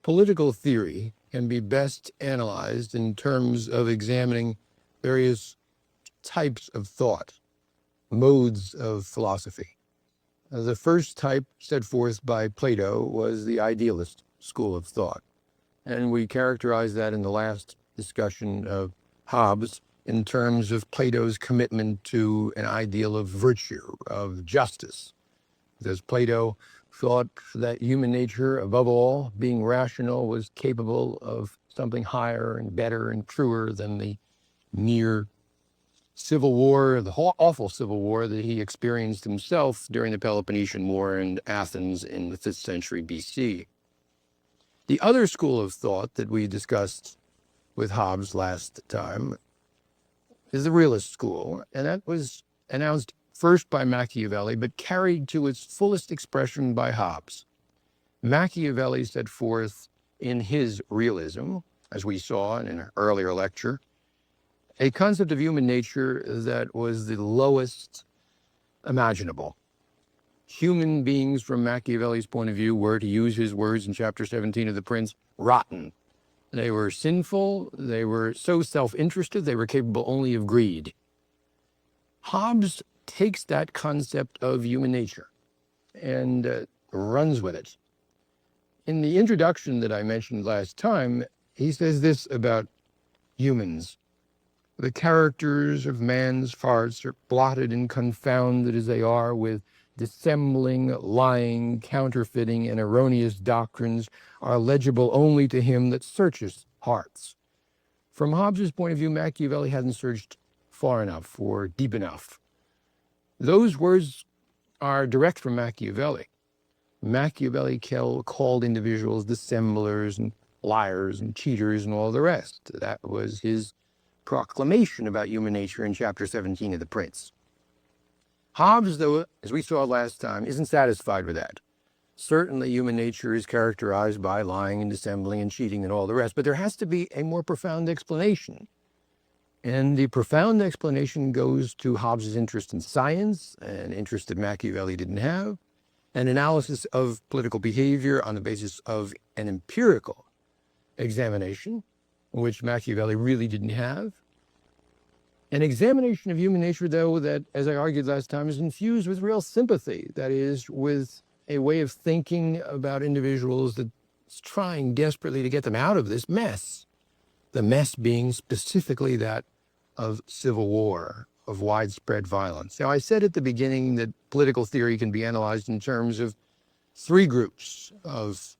Political theory can be best analyzed in terms of examining various types of thought, modes of philosophy. The first type set forth by Plato was the idealist school of thought, and we characterized that in the last discussion of Hobbes in terms of Plato's commitment to an ideal of virtue, of justice. Because Plato thought that human nature, above all, being rational, was capable of something higher and better and truer than the mere civil war, the awful civil war that he experienced himself during the Peloponnesian War in Athens in the 5th century BC. The other school of thought that we discussed with Hobbes last time is the realist school, and that was announced first by Machiavelli, but carried to its fullest expression by Hobbes. Machiavelli set forth in his realism, as we saw in an earlier lecture, a concept of human nature that was the lowest imaginable. Human beings, from Machiavelli's point of view, were, to use his words in chapter 17 of The Prince, rotten. They were sinful, they were so self-interested, they were capable only of greed. Hobbes takes that concept of human nature and runs with it. In the introduction that I mentioned last time, he says this about humans. The characters of man's hearts are blotted and confounded as they are with dissembling, lying, counterfeiting, and erroneous doctrines are legible only to him that searcheth hearts. From Hobbes' point of view, Machiavelli hadn't searched far enough or deep enough. Those words are direct from Machiavelli. Machiavelli called individuals dissemblers and liars and cheaters and all the rest. That was his proclamation about human nature in chapter 17 of The Prince. Hobbes, though, as we saw last time, isn't satisfied with that. Certainly human nature is characterized by lying and dissembling and cheating and all the rest, but there has to be a more profound explanation. And the profound explanation goes to Hobbes' interest in science, an interest that Machiavelli didn't have, an analysis of political behavior on the basis of an empirical examination, which Machiavelli really didn't have. An examination of human nature, though, that, as I argued last time, is infused with real sympathy, that is, with a way of thinking about individuals that's trying desperately to get them out of this mess. The mess being specifically that of civil war, of widespread violence. Now, I said at the beginning that political theory can be analyzed in terms of three groups of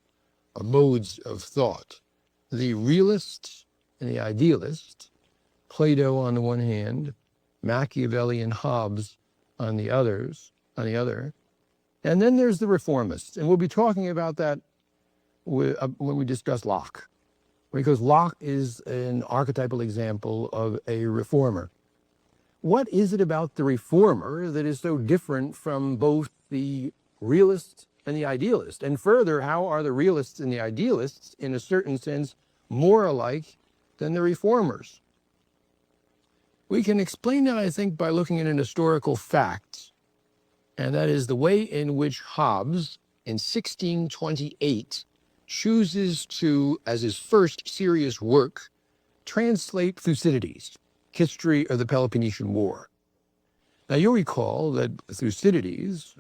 modes of thought. The realist and the idealist, Plato on the one hand, Machiavelli and Hobbes on the other. And then there's the reformists, and we'll be talking about that when we discuss Locke, because Locke is an archetypal example of a reformer. What is it about the reformer that is so different from both the realist and the idealist? And further, how are the realists and the idealists, in a certain sense, more alike than the reformers? We can explain that, I think, by looking at an historical fact, and that is the way in which Hobbes, in 1628, chooses to, as his first serious work, translate Thucydides' history of the Peloponnesian War. Now, you'll recall that Thucydides,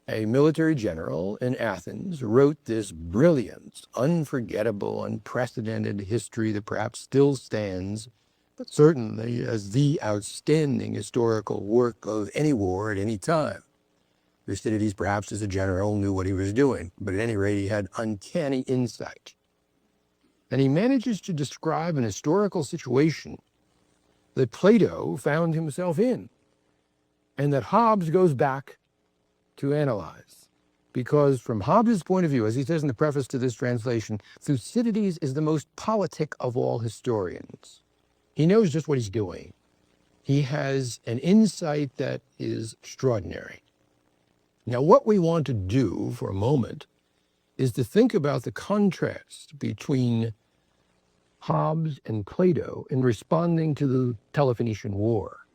a military general in Athens, wrote this brilliant, unforgettable, unprecedented history that perhaps still stands, but certainly as the outstanding historical work of any war at any time. Thucydides, perhaps as a general, knew what he was doing, but at any rate, he had uncanny insight. And he manages to describe an historical situation that Plato found himself in, and that Hobbes goes back to analyze. Because from Hobbes' point of view, as he says in the preface to this translation, Thucydides is the most politic of all historians. He knows just what he's doing. He has an insight that is extraordinary. Now, what we want to do for a moment is to think about the contrast between Hobbes and Plato in responding to the Peloponnesian War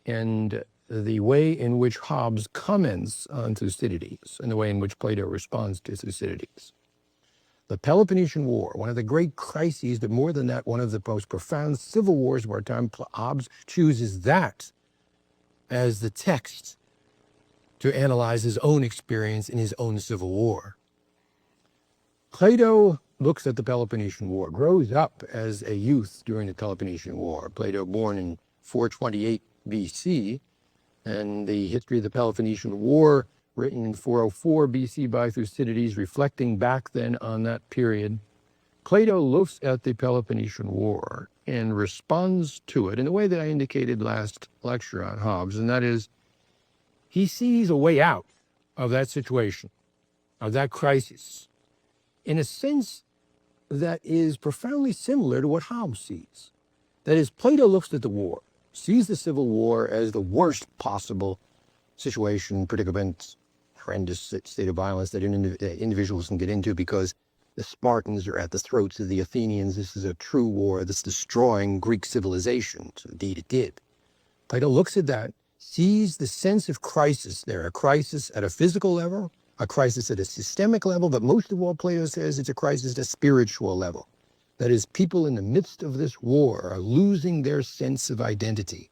and the way in which Hobbes comments on Thucydides and the way in which Plato responds to Thucydides. The Peloponnesian War, one of the great crises, but more than that, one of the most profound civil wars of our time, Hobbes chooses that as the text to analyze his own experience in his own civil war. Plato looks at the Peloponnesian War, grows up as a youth during the Peloponnesian War. Plato born in 428 BC, and the history of the Peloponnesian War written in 404 BC by Thucydides, reflecting back then on that period. Plato looks at the Peloponnesian War and responds to it in the way that I indicated last lecture on Hobbes, and that is, he sees a way out of that situation, of that crisis, in a sense that is profoundly similar to what Hobbes sees. That is, Plato looks at the war, sees the Civil War as the worst possible situation, predicament, horrendous state of violence that individuals can get into because the Spartans are at the throats of the Athenians. This is a true war that's destroying Greek civilization. So indeed it did. Plato looks at that, sees the sense of crisis there, a crisis at a physical level, a crisis at a systemic level, but most of all, Plato says it's a crisis at a spiritual level. That is, people in the midst of this war are losing their sense of identity.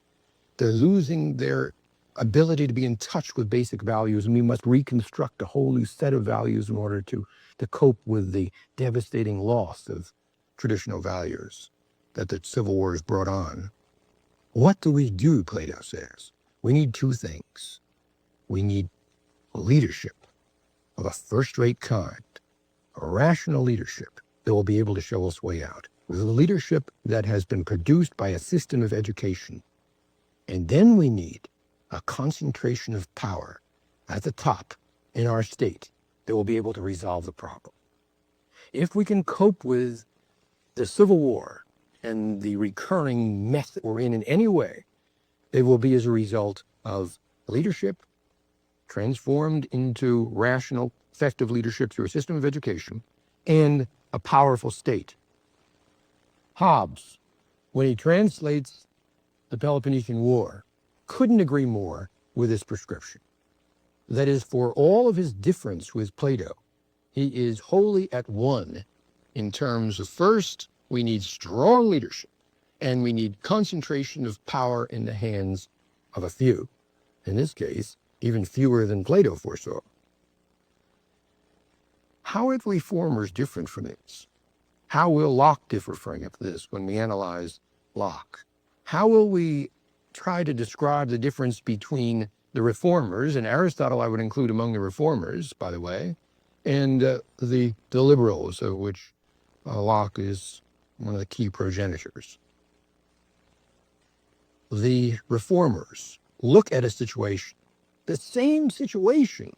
They're losing their ability to be in touch with basic values, and we must reconstruct a whole new set of values in order to cope with the devastating loss of traditional values that the Civil War has brought on. What do we do, Plato says? We need two things. We need leadership of a first-rate kind, a rational leadership that will be able to show us way out. The leadership that has been produced by a system of education. And then we need a concentration of power at the top in our state that will be able to resolve the problem. If we can cope with the Civil War and the recurring mess that we're in any way, it will be as a result of leadership transformed into rational, effective leadership through a system of education and a powerful state. Hobbes, when he translates the Peloponnesian War, couldn't agree more with this prescription. That is, for all of his difference with Plato, he is wholly at one in terms of, first, we need strong leadership, and we need concentration of power in the hands of a few. In this case, even fewer than Plato foresaw. How are the reformers different from this? How will Locke differ from this when we analyze Locke? How will we try to describe the difference between the reformers, and Aristotle I would include among the reformers, by the way, and the liberals, of which Locke is one of the key progenitors? The reformers look at a situation, the same situation.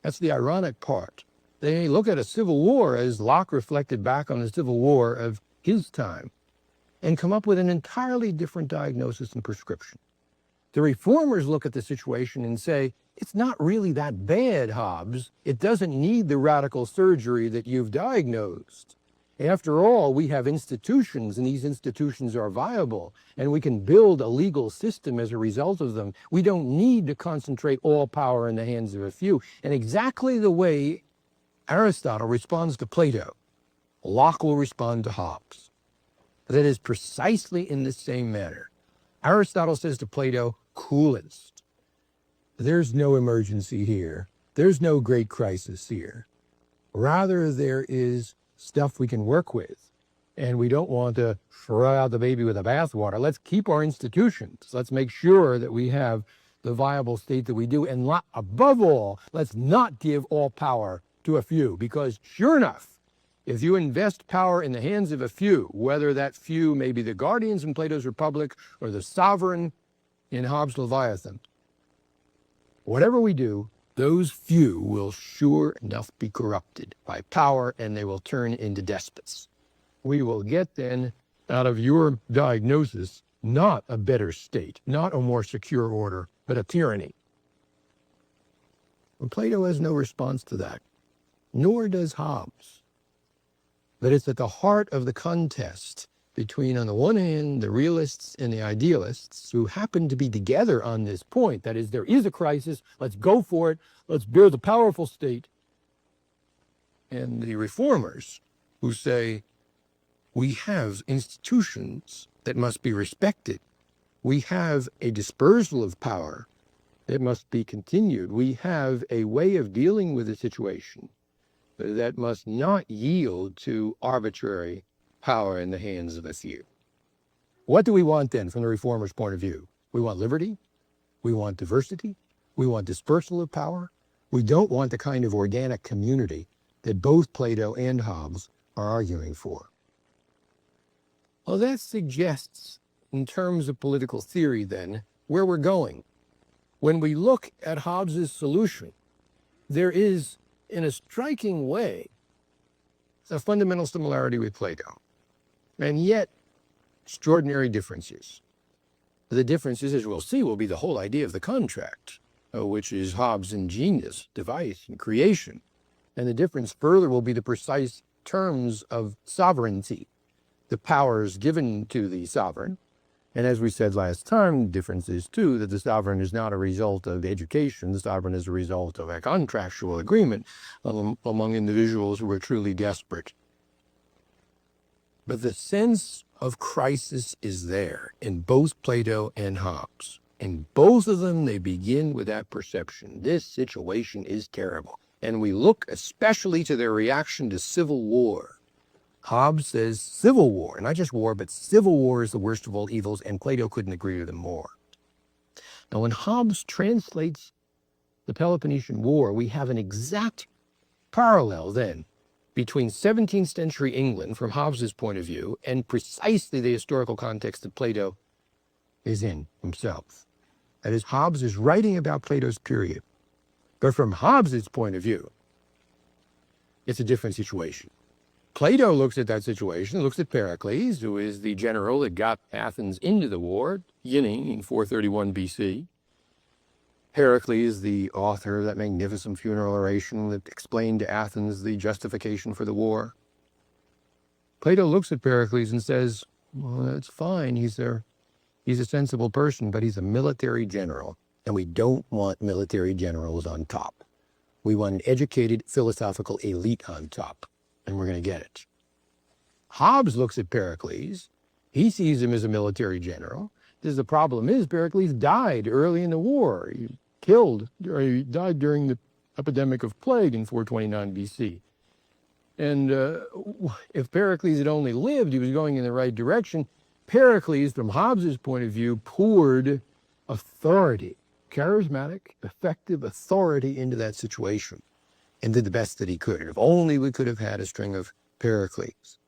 That's the ironic part. They look at a civil war as Locke reflected back on the Civil War of his time and come up with an entirely different diagnosis and prescription. The reformers look at the situation and say, it's not really that bad, Hobbes. It doesn't need the radical surgery that you've diagnosed. After all, we have institutions, and these institutions are viable, and we can build a legal system as a result of them. We don't need to concentrate all power in the hands of a few. And exactly the way Aristotle responds to Plato, Locke will respond to Hobbes. That is precisely in the same manner. Aristotle says to Plato, coolest. There's no emergency here. There's no great crisis here. Rather, there is stuff we can work with. And we don't want to throw out the baby with the bathwater. Let's keep our institutions. Let's make sure that we have the viable state that we do. And above all, let's not give all power to a few. Because sure enough, if you invest power in the hands of a few, whether that few may be the guardians in Plato's Republic or the sovereign in Hobbes' Leviathan, whatever we do, those few will sure enough be corrupted by power, and they will turn into despots. We will get then, out of your diagnosis, not a better state, not a more secure order, but a tyranny. And Plato has no response to that, nor does Hobbes. But it's at the heart of the contest between, on the one hand, the realists and the idealists who happen to be together on this point. That is, there is a crisis, let's go for it, let's build a powerful state. And the reformers who say, we have institutions that must be respected. We have a dispersal of power that must be continued. We have a way of dealing with the situation that must not yield to arbitrary power in the hands of a few. What do we want then from the reformers' point of view? We want liberty. We want diversity. We want dispersal of power. We don't want the kind of organic community that both Plato and Hobbes are arguing for. Well, that suggests, in terms of political theory then, where we're going. When we look at Hobbes's solution, there is, in a striking way, a fundamental similarity with Plato, and yet extraordinary differences. The differences, as we'll see, will be the whole idea of the contract, which is Hobbes' ingenious device and creation. And the difference further will be the precise terms of sovereignty, the powers given to the sovereign. And as we said last time, the difference is, too, that the sovereign is not a result of education. The sovereign is a result of a contractual agreement among individuals who are truly desperate. But the sense of crisis is there in both Plato and Hobbes. In both of them, they begin with that perception. This situation is terrible. And we look especially to their reaction to civil war. Hobbes says civil war, not just war, but civil war is the worst of all evils, and Plato couldn't agree with him more. Now, when Hobbes translates the Peloponnesian War, we have an exact parallel then between 17th century England, from Hobbes's point of view, and precisely the historical context that Plato is in himself. That is, Hobbes is writing about Plato's period. But from Hobbes's point of view, it's a different situation. Plato looks at that situation, looks at Pericles, who is the general that got Athens into the war, beginning in 431 BC. Pericles, the author of that magnificent funeral oration that explained to Athens the justification for the war. Plato looks at Pericles and says, well, that's fine, he's a sensible person, but he's a military general, and we don't want military generals on top. We want an educated philosophical elite on top. And we're going to get it. Hobbes looks at Pericles. He sees him as a military general. The problem is Pericles died early in the war. He died during the epidemic of plague in 429 BC. And if Pericles had only lived, he was going in the right direction. Pericles, from Hobbes's point of view, poured authority, charismatic, effective authority into that situation, and did the best that he could. If only we could have had a string of Pericles.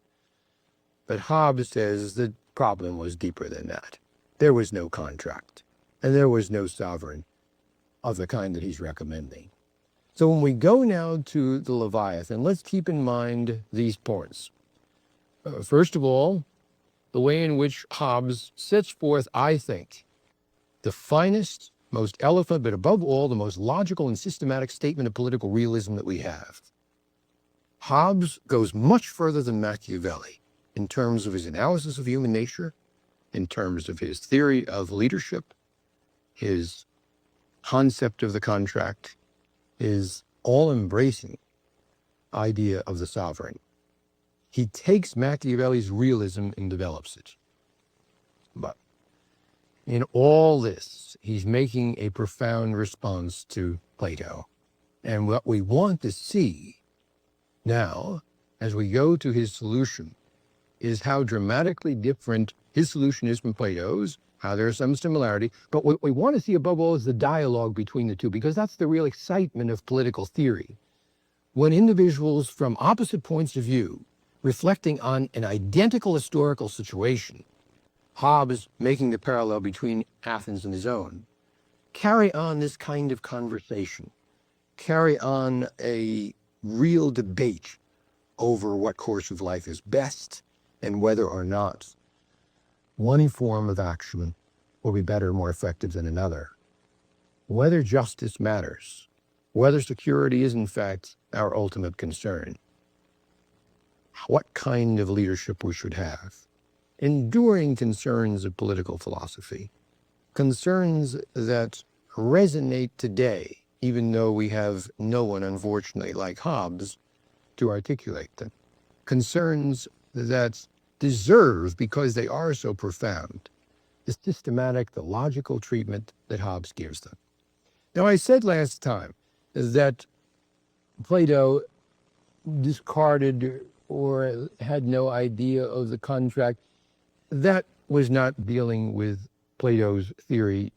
But Hobbes says the problem was deeper than that. There was no contract, and there was no sovereign of the kind that he's recommending. So when we go now to the Leviathan, let's keep in mind these points. First of all, the way in which Hobbes sets forth, I think, the finest, most eloquent, but above all, the most logical and systematic statement of political realism that we have. Hobbes goes much further than Machiavelli in terms of his analysis of human nature, in terms of his theory of leadership, his concept of the contract, his all-embracing idea of the sovereign. He takes Machiavelli's realism and develops it. But in all this, he's making a profound response to Plato. And what we want to see now, as we go to his solution, is how dramatically different his solution is from Plato's, how there's some similarity. But what we want to see above all is the dialogue between the two, because that's the real excitement of political theory. When individuals from opposite points of view, reflecting on an identical historical situation, Hobbes making the parallel between Athens and his own, carry on this kind of conversation, carry on a real debate over what course of life is best and whether or not one form of action will be better, more effective than another, whether justice matters, whether security is in fact our ultimate concern. what kind of leadership we should have. Enduring concerns of political philosophy, concerns that resonate today, even though we have no one, unfortunately, like Hobbes to articulate them. Concerns that deserve, because they are so profound, the systematic, the logical treatment that Hobbes gives them. Now, I said last time that Plato discarded or had no idea of the contract. That was not dealing with Plato's theory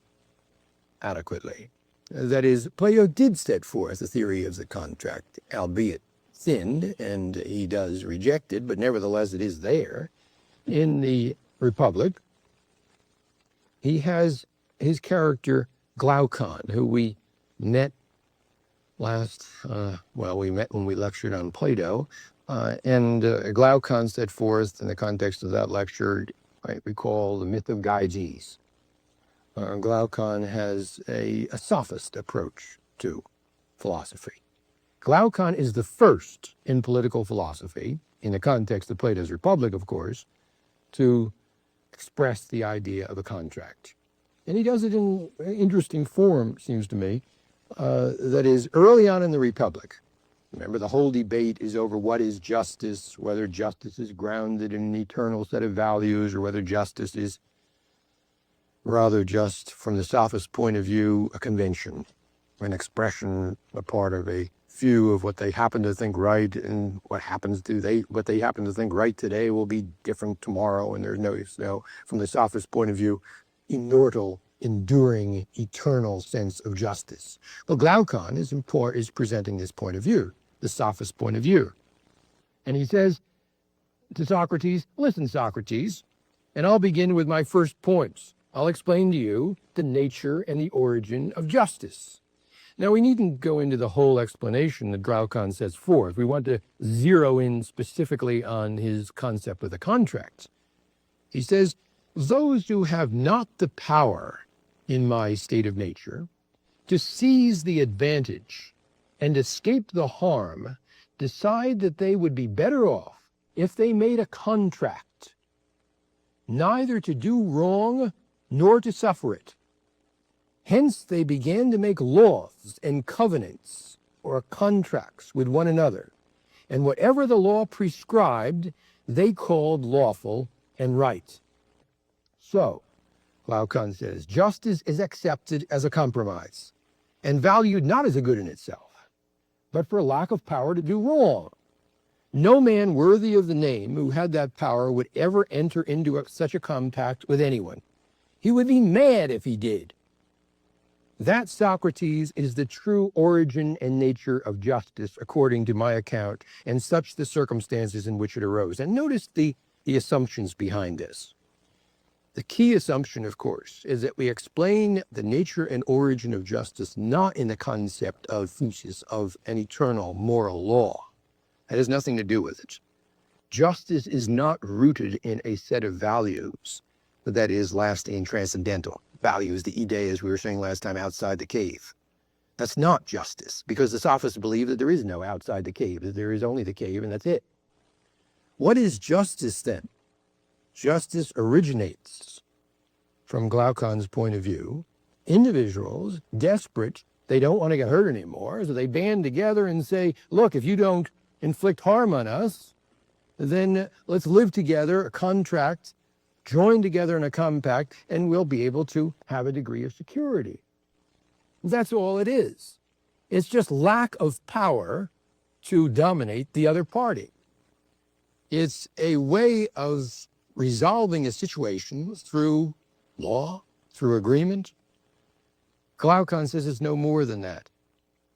adequately. That is, Plato did set forth a theory of the contract, albeit thin, and he does reject it, but nevertheless it is there. In the Republic, he has his character Glaucon, who we met we met when we lectured on Plato, and Glaucon set forth in the context of that lecture, right, we call the myth of Gyges. Glaucon has a sophist approach to philosophy. Glaucon is the first in political philosophy, in the context of Plato's Republic, of course, to express the idea of a contract. And he does it in an interesting form, seems to me, that is early on in the Republic. Remember, the whole debate is over what is justice, whether justice is grounded in an eternal set of values, or whether justice is rather just, from the sophist point of view, a convention, an expression, a part of a few of what they happen to think right, and what they happen to think right today will be different tomorrow, and there's no, from the sophist point of view, immortal, enduring, eternal sense of justice. Well, Glaucon is presenting this point of view, the sophist point of view. And he says to Socrates, listen, Socrates, and I'll begin with my first points. I'll explain to you the nature and the origin of justice. Now, we needn't go into the whole explanation that Glaucon sets forth. We want to zero in specifically on his concept of the contract. He says, those who have not the power in my state of nature to seize the advantage and escape the harm decide that they would be better off if they made a contract, neither to do wrong nor to suffer it. Hence they began to make laws and covenants or contracts with one another, and whatever the law prescribed they called lawful and right. So, Glaucon says, justice is accepted as a compromise and valued not as a good in itself, but for lack of power to do wrong. No man worthy of the name who had that power would ever enter into such a compact with anyone. He would be mad if he did. That, Socrates, is the true origin and nature of justice, according to my account, and such the circumstances in which it arose. And notice the assumptions behind this. The key assumption, of course, is that we explain the nature and origin of justice not in the concept of thesis of an eternal moral law. That has nothing to do with it. Justice is not rooted in a set of values that is lasting, transcendental. Values, the idea, as we were saying last time, outside the cave. That's not justice, because the sophists believe that there is no outside the cave, that there is only the cave, and that's it. What is justice then? Justice originates, from Glaucon's point of view, individuals, desperate, they don't want to get hurt anymore, so they band together and say, look, if you don't inflict harm on us, then let's live together, a contract, join together in a compact, and we'll be able to have a degree of security. That's all it is. It's just lack of power to dominate the other party. It's a way of resolving a situation through law, through agreement. Glaucon says it's no more than that.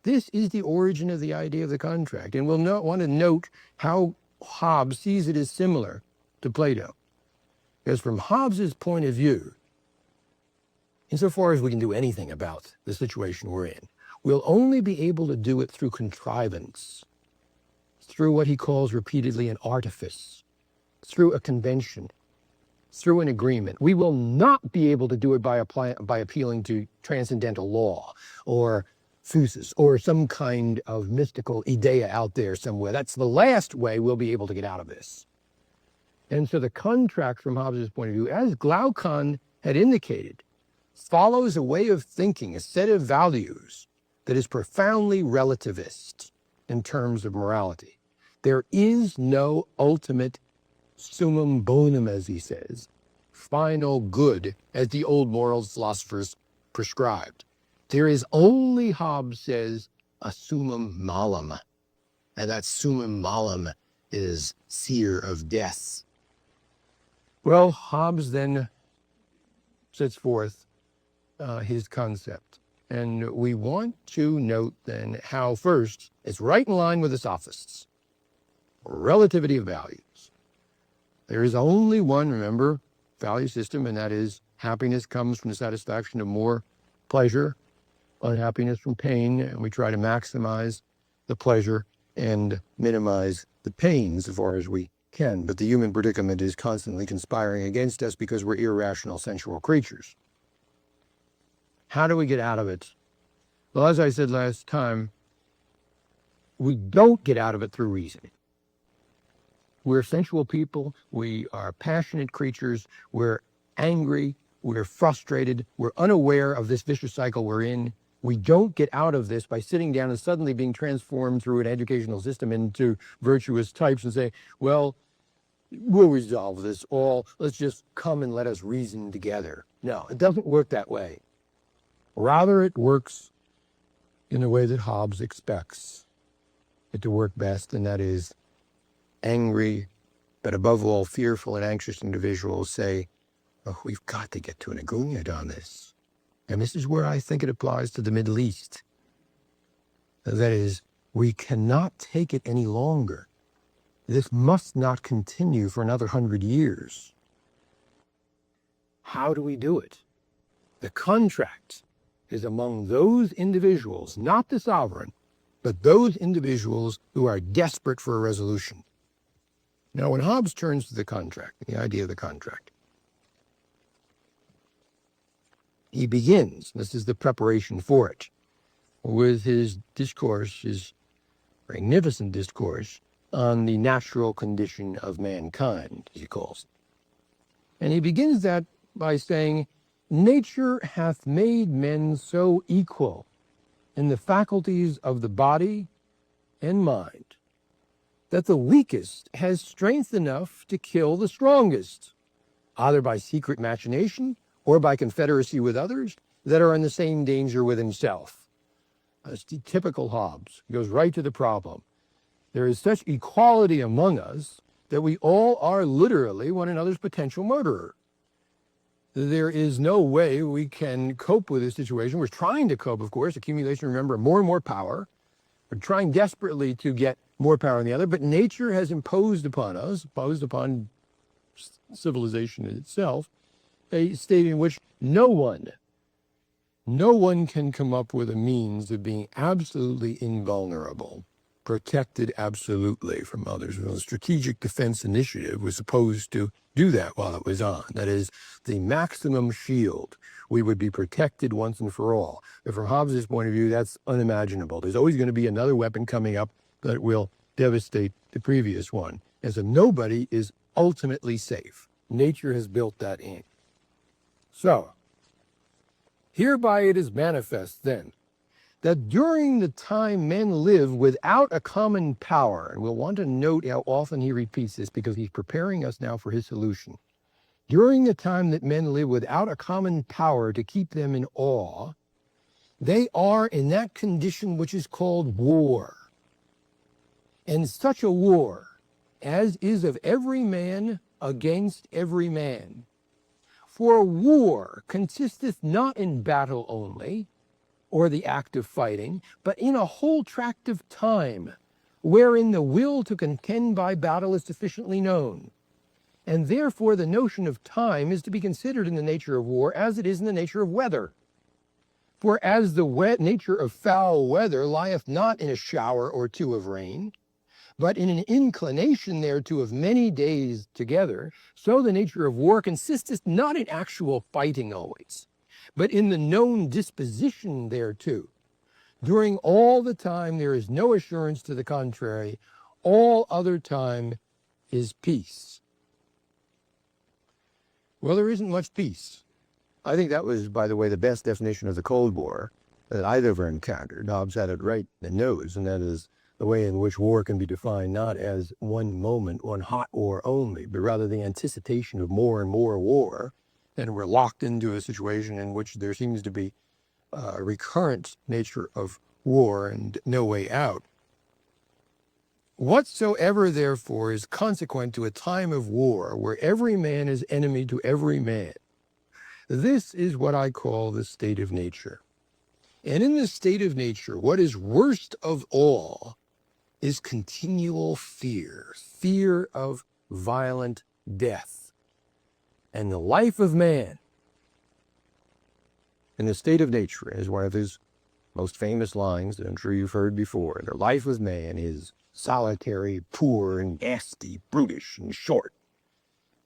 This is the origin of the idea of the contract, and we'll want to note how Hobbes sees it as similar to Plato. Because from Hobbes's point of view, insofar as we can do anything about the situation we're in, we'll only be able to do it through contrivance, through what he calls repeatedly an artifice, through a convention, through an agreement. We will not be able to do it by appealing to transcendental law or physis, or some kind of mystical idea out there somewhere. That's the last way we'll be able to get out of this. And so the contract from Hobbes' point of view, as Glaucon had indicated, follows a way of thinking, a set of values that is profoundly relativist in terms of morality. There is no ultimate summum bonum, as he says, final good, as the old morals philosophers prescribed. There is only, Hobbes says, a summum malum, and that summum malum is seer of death. Well, Hobbes then sets forth his concept. And we want to note then how, first, it's right in line with the sophists. Relativity of values. There is only one, remember, value system, and that is happiness comes from the satisfaction of more pleasure, unhappiness from pain, and we try to maximize the pleasure and minimize the pain as far as we can. But the human predicament is constantly conspiring against us because we're irrational, sensual creatures. How do we get out of it? Well, as I said last time, we don't get out of it through reasoning. We're sensual people. We are passionate creatures. We're angry. We're frustrated. We're unaware of this vicious cycle we're in. We don't get out of this by sitting down and suddenly being transformed through an educational system into virtuous types and say, well, we'll resolve this all. Let's just come and let us reason together. No, it doesn't work that way. Rather, it works in the way that Hobbes expects it to work best, and that is angry, but above all fearful and anxious individuals say, oh, we've got to get to an agreement on this. And this is where I think it applies to the Middle East. That is, we cannot take it any longer. This must not continue for another 100 years. How do we do it? The contract is among those individuals, not the sovereign, but those individuals who are desperate for a resolution. Now, when Hobbes turns to the contract, the idea of the contract, he begins, this is the preparation for it, with his discourse, his magnificent discourse on the natural condition of mankind, as he calls it. And he begins that by saying, nature hath made men so equal in the faculties of the body and mind that the weakest has strength enough to kill the strongest, either by secret machination or by confederacy with others that are in the same danger with himself. That's the typical Hobbes. He goes right to the problem. There is such equality among us that we all are literally one another's potential murderer. There is no way we can cope with this situation. We're trying to cope, of course, accumulation, remember, more and more power. We're trying desperately to get more power than the other, but nature has imposed upon us, imposed upon civilization itself, a state in which no one can come up with a means of being absolutely invulnerable, protected absolutely from others. Well, the Strategic Defense Initiative was supposed to do that while it was on. That is, the maximum shield. We would be protected once and for all. But from Hobbes' point of view, that's unimaginable. There's always going to be another weapon coming up that will devastate the previous one. And so nobody is ultimately safe. Nature has built that in. So, hereby it is manifest then, that during the time men live without a common power, and we'll want to note how often he repeats this because he's preparing us now for his solution. During the time that men live without a common power to keep them in awe, they are in that condition which is called war. And such a war, as is of every man against every man. For war consisteth not in battle only, or the act of fighting, but in a whole tract of time, wherein the will to contend by battle is sufficiently known. And therefore the notion of time is to be considered in the nature of war as it is in the nature of weather. For as the nature of foul weather lieth not in a shower or two of rain, but in an inclination thereto of many days together, so the nature of war consisteth not in actual fighting always, but in the known disposition thereto. During all the time there is no assurance to the contrary. All other time is peace. Well, there isn't much peace. I think that was, by the way, the best definition of the Cold War that I've ever encountered. Hobbes had it right in the nose, and that is the way in which war can be defined not as one moment, one hot war only, but rather the anticipation of more and more war. And we're locked into a situation in which there seems to be a recurrent nature of war and no way out. Whatsoever, therefore, is consequent to a time of war where every man is enemy to every man, this is what I call the state of nature. And in this state of nature, what is worst of all is continual fear, fear of violent death. And the life of man in the state of nature is one of his most famous lines that I'm sure you've heard before. The life of man is solitary, poor, and nasty, brutish, and short.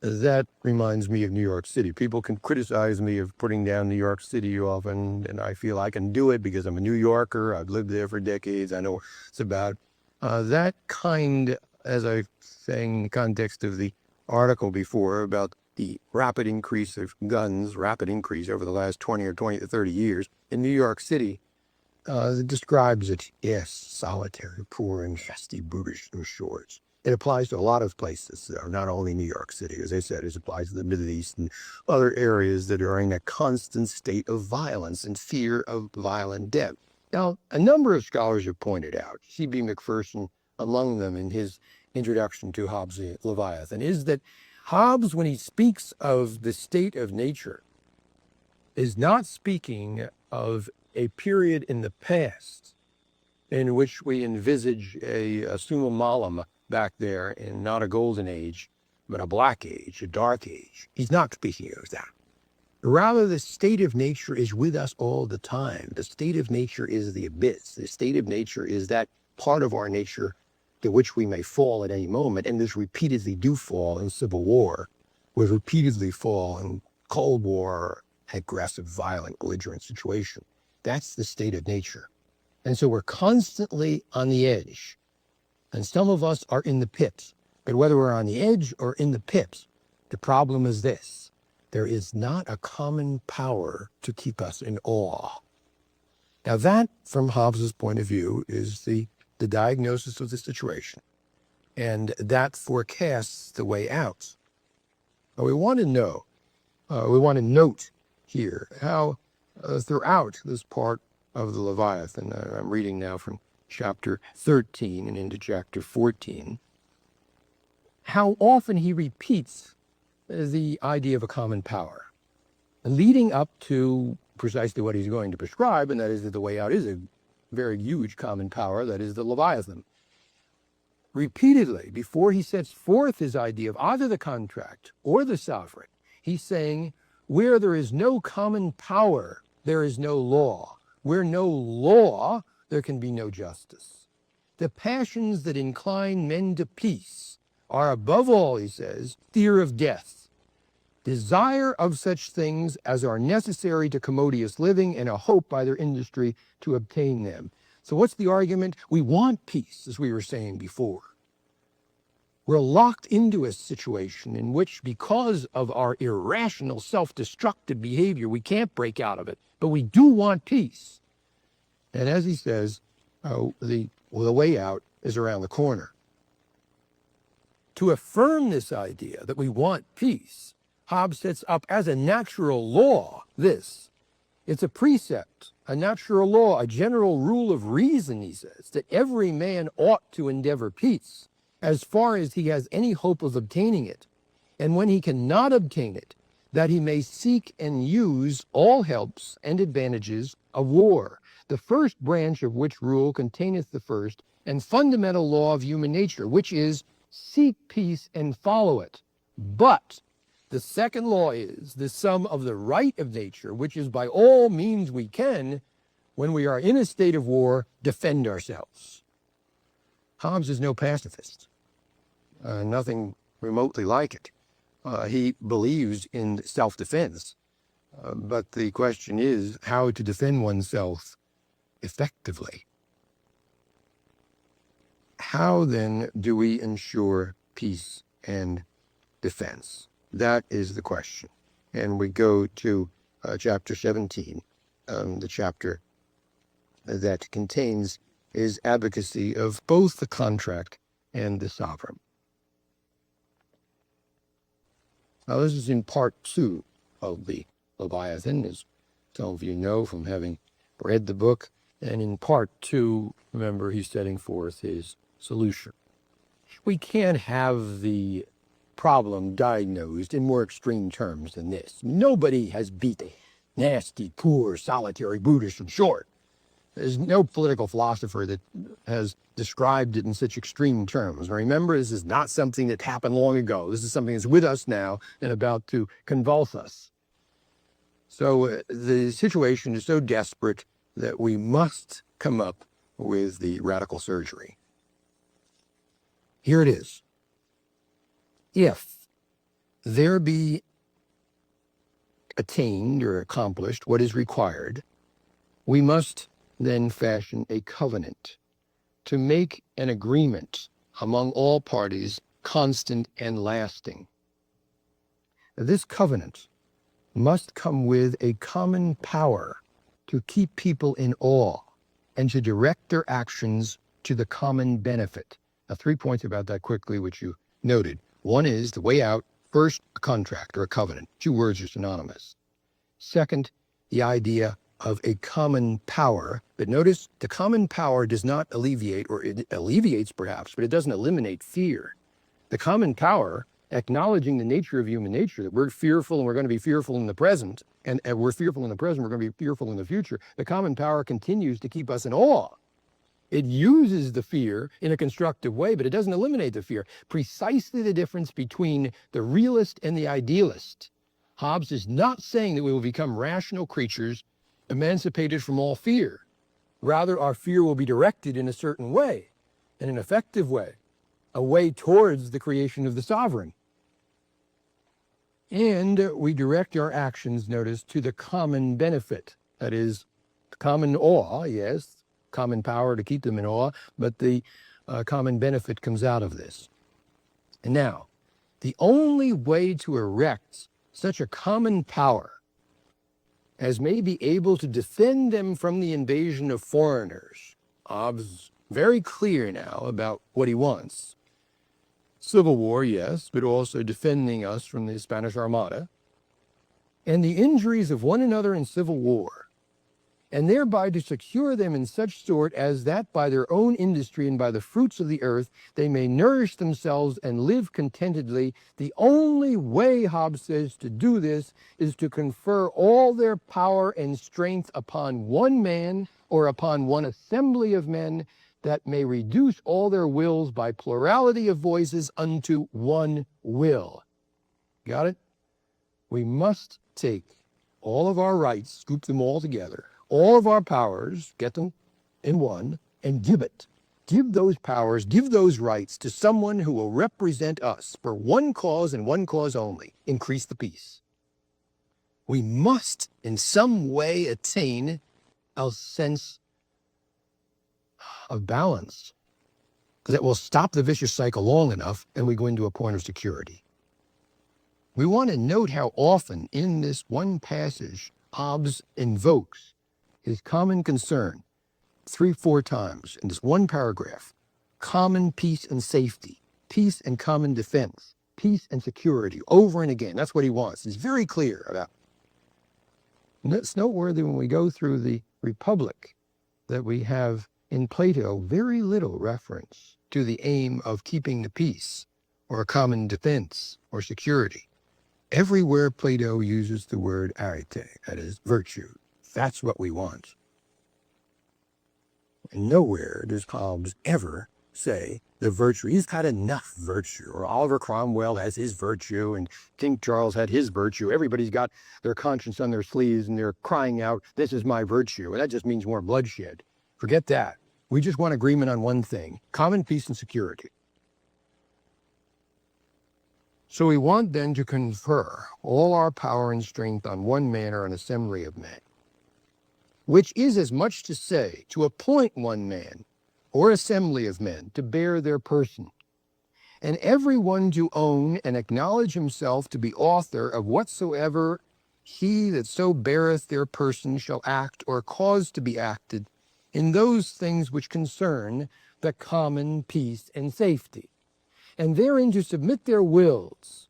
That reminds me of New York City. People can criticize me of putting down New York City often, and I feel I can do it because I'm a New Yorker. I've lived there for decades. I know what it's about. That kind, as I was saying in the context of the article before about the rapid increase of guns, rapid increase over the last 20 to 30 years in New York City, describes it, yes, solitary, poor, and nasty, brutish, and short. It applies to a lot of places, not only New York City. As I said, it applies to the Middle East and other areas that are in a constant state of violence and fear of violent death. Now, a number of scholars have pointed out, C.B. Macpherson among them in his introduction to Hobbes' Leviathan, is that Hobbes, when he speaks of the state of nature, is not speaking of a period in the past in which we envisage a summum malum back there in not a golden age, but a black age, a dark age. He's not speaking of that. Rather, the state of nature is with us all the time. The state of nature is the abyss. The state of nature is that part of our nature to which we may fall at any moment, and this repeatedly do fall in civil war, we repeatedly fall in Cold War, aggressive, violent, belligerent situation. That's the state of nature. And so we're constantly on the edge. And some of us are in the pit. But whether we're on the edge or in the pit, the problem is this. There is not a common power to keep us in awe. Now that, from Hobbes' point of view, is the diagnosis of the situation. And that forecasts the way out. But we want to know, we want to note here how throughout this part of the Leviathan, I'm reading now from chapter 13 and into chapter 14, how often he repeats the idea of a common power, leading up to precisely what he's going to prescribe, and that is that the way out is a very huge common power, that is the Leviathan. Repeatedly, before he sets forth his idea of either the contract or the sovereign, he's saying, where there is no common power, there is no law. Where no law, there can be no justice. The passions that incline men to peace are above all, he says, fear of death, desire of such things as are necessary to commodious living, and a hope by their industry to obtain them. So what's the argument? We want peace, as we were saying before. We're locked into a situation in which, because of our irrational, self-destructive behavior, we can't break out of it, but we do want peace. And as he says, the way out is around the corner. To affirm this idea that we want peace, Hobbes sets up as a natural law this. It's a precept, a natural law, a general rule of reason, he says, that every man ought to endeavor peace, as far as he has any hope of obtaining it, and when he cannot obtain it, that he may seek and use all helps and advantages of war, the first branch of which rule containeth the first and fundamental law of human nature, which is, seek peace and follow it. But the second law is the sum of the right of nature, which is by all means we can, when we are in a state of war, defend ourselves. Hobbes is no pacifist, nothing remotely like it. He believes in self-defense, but the question is how to defend oneself effectively. How then do we ensure peace and defense? That is the question. And we go to chapter 17, the chapter that contains his advocacy of both the contract and the sovereign. Now, this is in part 2 of the Leviathan, as some of you know from having read the book. And in part 2, remember, he's setting forth his solution. We can't have the problem diagnosed in more extreme terms than this. Nobody has beat the nasty, poor, solitary Buddhist in short. There's no political philosopher that has described it in such extreme terms. Remember, this is not something that happened long ago. This is something that's with us now and about to convulse us. So the situation is so desperate that we must come up with the radical surgery. Here it is. If there be attained or accomplished what is required, we must then fashion a covenant to make an agreement among all parties constant and lasting. This covenant must come with a common power to keep people in awe and to direct their actions to the common benefit. Now, 3 points about that quickly, which you noted. One is the way out. First, a contract or a covenant. 2 words are synonymous. Second, the idea of a common power. But notice the common power does not alleviate, or it alleviates perhaps, but it doesn't eliminate fear. The common power, acknowledging the nature of human nature, that we're fearful and we're going to be fearful in the present, and we're fearful in the present, we're going to be fearful in the future. The common power continues to keep us in awe. It uses the fear in a constructive way, but it doesn't eliminate the fear. Precisely the difference between the realist and the idealist. Hobbes is not saying that we will become rational creatures emancipated from all fear. Rather, our fear will be directed in a certain way, in an effective way, a way towards the creation of the sovereign. And we direct our actions, notice, to the common benefit. That is, common awe, yes, common power to keep them in awe, but the common benefit comes out of this. And now, the only way to erect such a common power as may be able to defend them from the invasion of foreigners. Hobbes very clear now about what he wants. Civil war, yes, but also defending us from the Spanish Armada and the injuries of one another in civil war, and thereby to secure them in such sort as that by their own industry and by the fruits of the earth they may nourish themselves and live contentedly. The only way, Hobbes says, to do this is to confer all their power and strength upon one man or upon one assembly of men, that may reduce all their wills by plurality of voices unto one will. Got it? We must take all of our rights, scoop them all together, all of our powers, get them in one, and give it. Give those powers, give those rights to someone who will represent us for one cause and one cause only: increase the peace. We must in some way attain a sense of balance that will stop the vicious cycle long enough and we go into a point of security. We want to note how often in this one passage Hobbes invokes his common concern 3-4 times in this one paragraph: common peace and safety, peace and common defense, peace and security, over and again. That's what he wants. He's very clear about it. And it's noteworthy when we go through the Republic that we have in Plato very little reference to the aim of keeping the peace or a common defense or security. Everywhere Plato uses the word arete, that is virtue. That's what we want. And nowhere does Hobbes ever say the virtue. He's got enough virtue. Or Oliver Cromwell has his virtue, and King Charles had his virtue. Everybody's got their conscience on their sleeves, and they're crying out, "This is my virtue." And that just means more bloodshed. Forget that. We just want agreement on one thing: common peace and security. So we want then to confer all our power and strength on one man or an assembly of men. which is as much to say, to appoint one man or assembly of men to bear their person, and every one to own and acknowledge himself to be author of whatsoever he that so beareth their person shall act or cause to be acted in those things which concern the common peace and safety, and therein to submit their wills,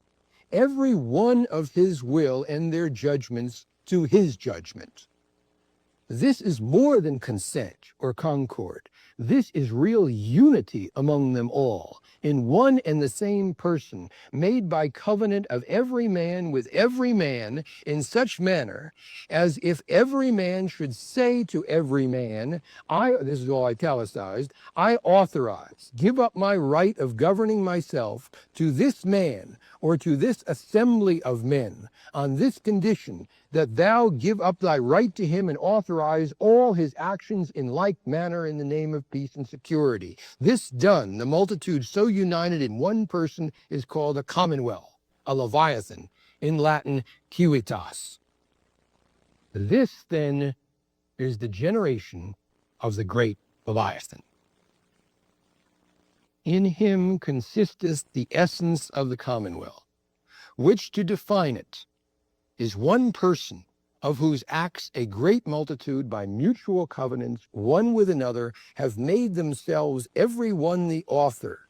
every one of his will and their judgments to his judgment. This is more than consent or concord. This is real unity among them all, in one and the same person, made by covenant of every man with every man, in such manner as if every man should say to every man, this is all italicized, I authorize, give up my right of governing myself to this man or to this assembly of men, on this condition, that thou give up thy right to him and authorize all his actions in like manner in the name of peace and security. This done, the multitude so united in one person is called a Commonwealth, a Leviathan, in Latin, civitas. This, then, is the generation of the great Leviathan. In him consisteth the essence of the Commonwealth, which, to define it, is one person, of whose acts a great multitude by mutual covenants one with another have made themselves every one the author.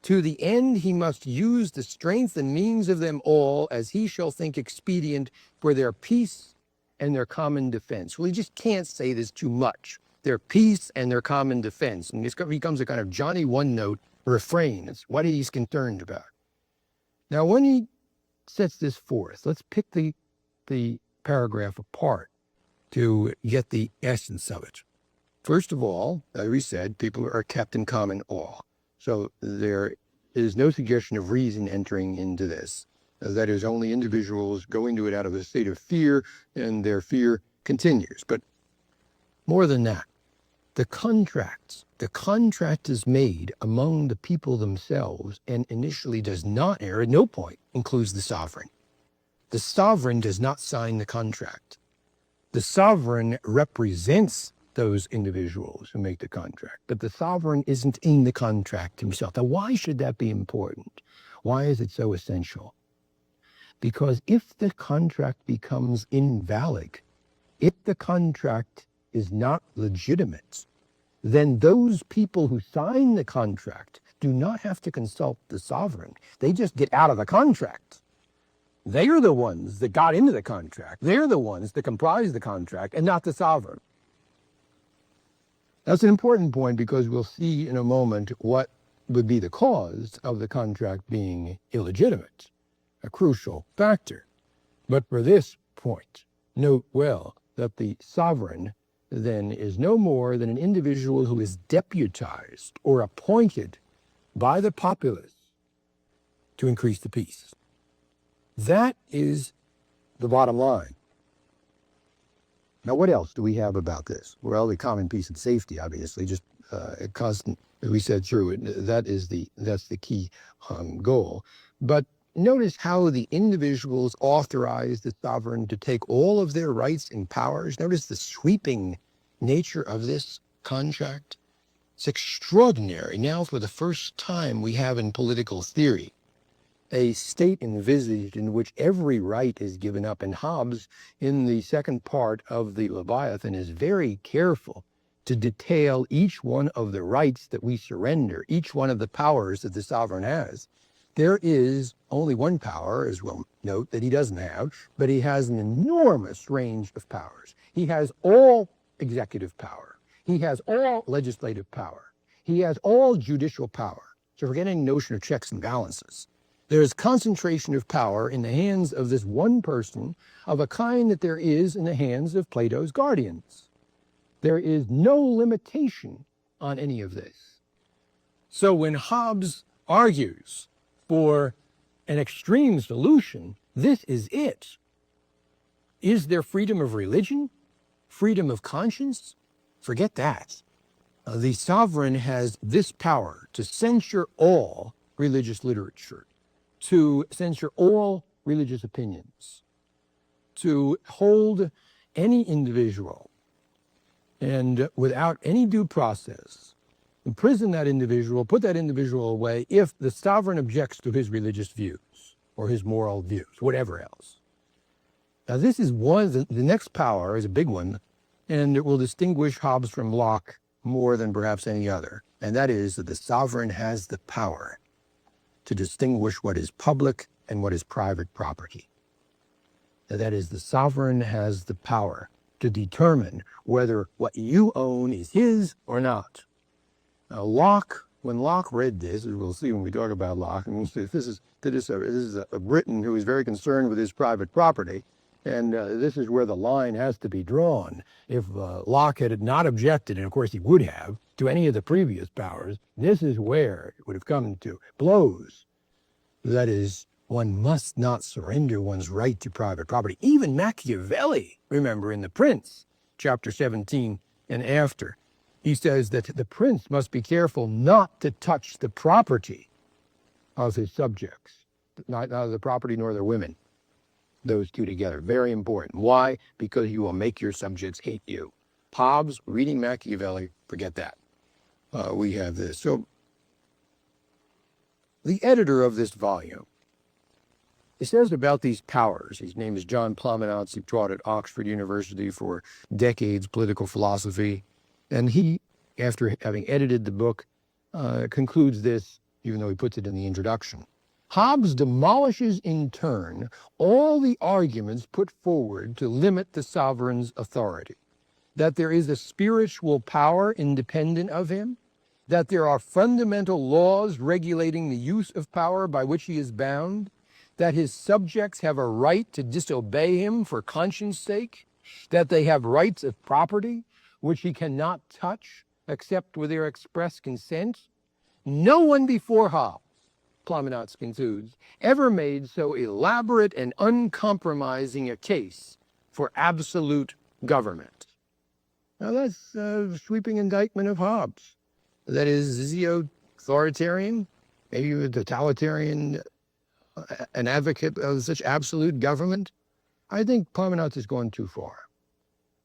To the end he must use the strength and means of them all as he shall think expedient for their peace and their common defense. Well, he just can't say this too much. Their peace and their common defense. And this becomes a kind of Johnny one-note refrain. It's what he's concerned about. Now, when he sets this forth, let's pick the paragraph apart to get the essence of it. First of all, as we said, people are kept in common awe. So there is no suggestion of reason entering into this. That is, only individuals go into it out of a state of fear, and their fear continues. But more than that, the contract is made among the people themselves, and initially does not, at no point includes the sovereign. The sovereign does not sign the contract. The sovereign represents those individuals who make the contract, but the sovereign isn't in the contract himself. Now, why should that be important? Why is it so essential? Because if the contract becomes invalid, if the contract is not legitimate, then those people who sign the contract do not have to consult the sovereign. They just get out of the contract. They are the ones that got into the contract. They're the ones that comprise the contract, and not the sovereign. That's an important point, because we'll see in a moment what would be the cause of the contract being illegitimate, a crucial factor. But for this point, note well that the sovereign then is no more than an individual who is deputized or appointed by the populace to increase the peace. That is the bottom line. Now, what else do we have about this? Well, the common peace and safety, obviously, just a constant, as we said through it, that's the key goal. But notice how the individuals authorize the sovereign to take all of their rights and powers. Notice the sweeping nature of this contract. It's extraordinary. Now, for the first time, we have in political theory a state envisaged in which every right is given up. And Hobbes, in the second part of the Leviathan, is very careful to detail each one of the rights that we surrender, each one of the powers that the sovereign has. There is only one power, as we'll note, that he doesn't have, but he has an enormous range of powers. He has all executive power. He has all legislative power. He has all judicial power. So forget any notion of checks and balances. There is concentration of power in the hands of this one person of a kind that there is in the hands of Plato's guardians. There is no limitation on any of this. So when Hobbes argues for an extreme solution, this is it. Is there freedom of religion? Freedom of conscience? Forget that. The sovereign has this power to censure all religious literature, to censure all religious opinions, to hold any individual and without any due process, imprison that individual, put that individual away if the sovereign objects to his religious views or his moral views, whatever else. Now this is the next power is a big one, and it will distinguish Hobbes from Locke more than perhaps any other, and that is that the sovereign has the power to distinguish what is public and what is private property. That is, the sovereign has the power to determine whether what you own is his or not. Now, Locke, when Locke read this, as we'll see when we talk about Locke, and we'll see this is a Briton who is very concerned with his private property, and this is where the line has to be drawn. If Locke had not objected, and of course he would have, to any of the previous powers, this is where it would have come to blows. That is, one must not surrender one's right to private property. Even Machiavelli, remember, in The Prince, chapter 17 and after, he says that the prince must be careful not to touch the property of his subjects, neither the property nor the women, those two together. Very important. Why? Because you will make your subjects hate you. Hobbes, reading Machiavelli, forget that. We have this. So the editor of this volume, it says about these powers, his name is John Plominance, he taught at Oxford University for decades, political philosophy, and he, after having edited the book, concludes this, even though he puts it in the introduction. Hobbes demolishes in turn all the arguments put forward to limit the sovereign's authority, that there is a spiritual power independent of him, that there are fundamental laws regulating the use of power by which he is bound, that his subjects have a right to disobey him for conscience sake, that they have rights of property which he cannot touch except with their express consent. No one before Hobbes, Plominance concludes, ever made so elaborate and uncompromising a case for absolute government. Now that's a sweeping indictment of Hobbes. That is he authoritarian, maybe a totalitarian, an advocate of such absolute government? I think Plominance has gone too far.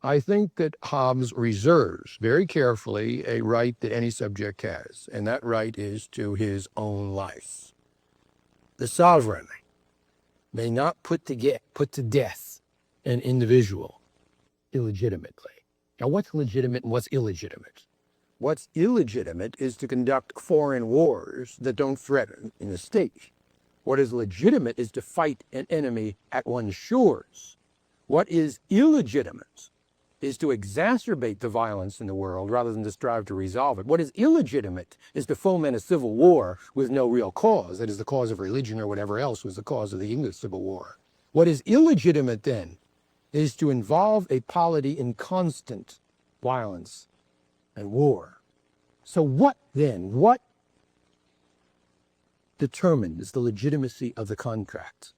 I think that Hobbes reserves very carefully a right that any subject has, and that right is to his own life. The sovereign may not put to death an individual illegitimately. Now, what's legitimate and what's illegitimate? What's illegitimate is to conduct foreign wars that don't threaten the state. What is legitimate is to fight an enemy at one's shores. What is illegitimate is to exacerbate the violence in the world rather than to strive to resolve it. What is illegitimate is to foment a civil war with no real cause, that is the cause of religion or whatever else was the cause of the English Civil War. What is illegitimate then is to involve a polity in constant violence and war. So what then? What determines the legitimacy of the contract?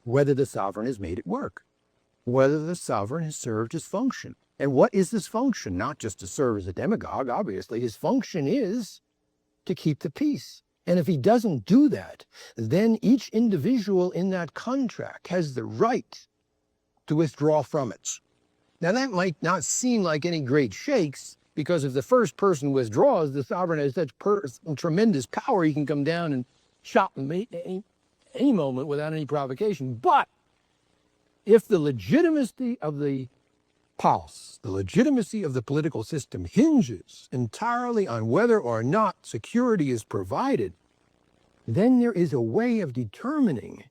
Whether the sovereign has made it work, whether the sovereign has served his function. And what is this function? Not just to serve as a demagogue, obviously. His function is to keep the peace. And if he doesn't do that, then each individual in that contract has the right to withdraw from it. Now that might not seem like any great shakes, because if the first person withdraws, the sovereign has such tremendous power, he can come down and chop him any moment without any provocation. But if the legitimacy of the pulse, the legitimacy of the political system hinges entirely on whether or not security is provided, then there is a way of determining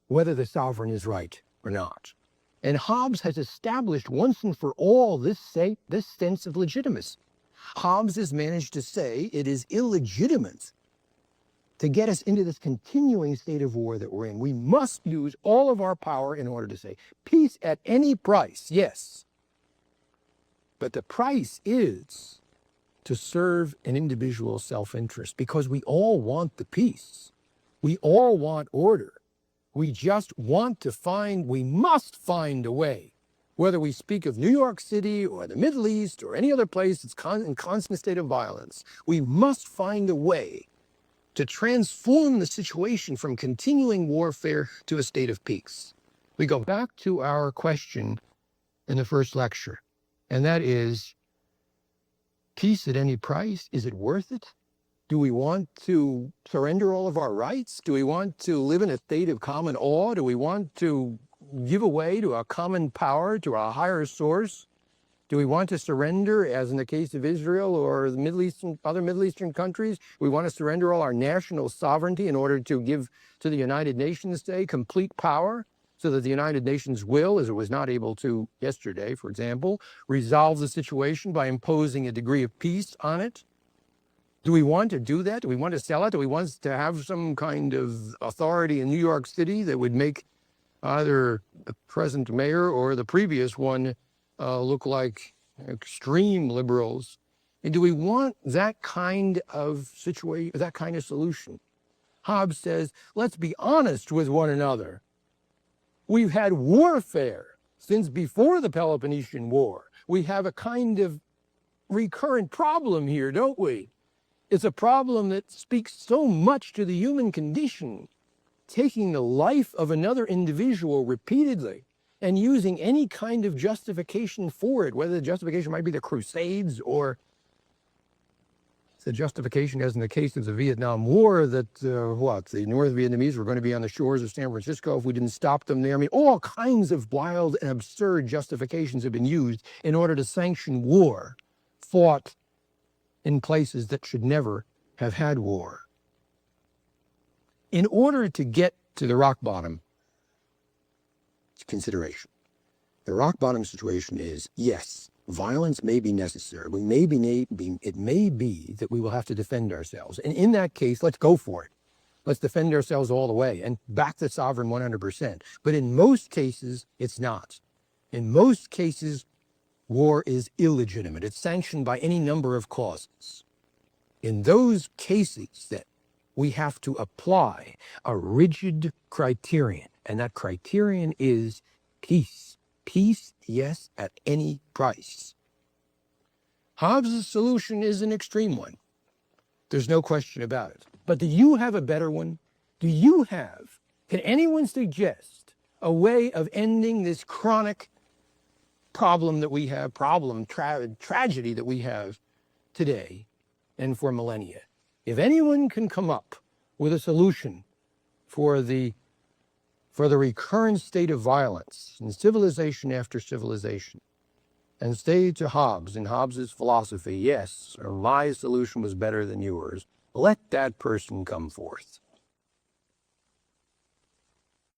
whether the sovereign is right or not. And Hobbes has established once and for all this sense of legitimacy. Hobbes has managed to say it is illegitimate to get us into this continuing state of war that we're in. We must use all of our power in order to say peace at any price, yes. But the price is to serve an individual's self-interest, because we all want the peace. We all want order. We just want to we must find a way, whether we speak of New York City or the Middle East or any other place that's in constant state of violence, we must find a way to transform the situation from continuing warfare to a state of peace. We go back to our question in the first lecture. And that is peace at any price. Is it worth it? Do we want to surrender all of our rights? Do we want to live in a state of common awe? Do we want to give away to a common power, to a higher source? Do we want to surrender, as in the case of Israel or the other Middle Eastern countries? We want to surrender all our national sovereignty in order to give to the United Nations, say, complete power, so that the United Nations will, as it was not able to yesterday, for example, resolve the situation by imposing a degree of peace on it? Do we want to do that? Do we want to sell it? Do we want to have some kind of authority in New York City that would make either the present mayor or the previous one look like extreme liberals? And do we want that kind of situation, that kind of solution? Hobbes says, let's be honest with one another. We've had warfare since before the Peloponnesian War. We have a kind of recurrent problem here, don't we? It's a problem that speaks so much to the human condition, taking the life of another individual repeatedly and using any kind of justification for it, whether the justification might be the Crusades or the justification, as in the case of the Vietnam War, that the North Vietnamese were going to be on the shores of San Francisco if we didn't stop them there. I mean, all kinds of wild and absurd justifications have been used in order to sanction war fought in places that should never have had war. In order to get to the rock bottom consideration, the rock bottom situation is, yes, violence may be necessary. It may be that we will have to defend ourselves. And in that case, let's go for it. Let's defend ourselves all the way and back the sovereign 100%. But in most cases, it's not. In most cases, war is illegitimate. It's sanctioned by any number of causes. In those cases, that we have to apply a rigid criterion, and that criterion is peace. Peace, yes, at any price. Hobbes' solution is an extreme one. There's no question about it. But do you have a better one? Can anyone suggest a way of ending this chronic problem that we have, tragedy that we have today and for millennia? If anyone can come up with a solution for the recurrent state of violence in civilization after civilization, and say to Hobbes, in Hobbes' philosophy, yes, or my solution was better than yours, let that person come forth.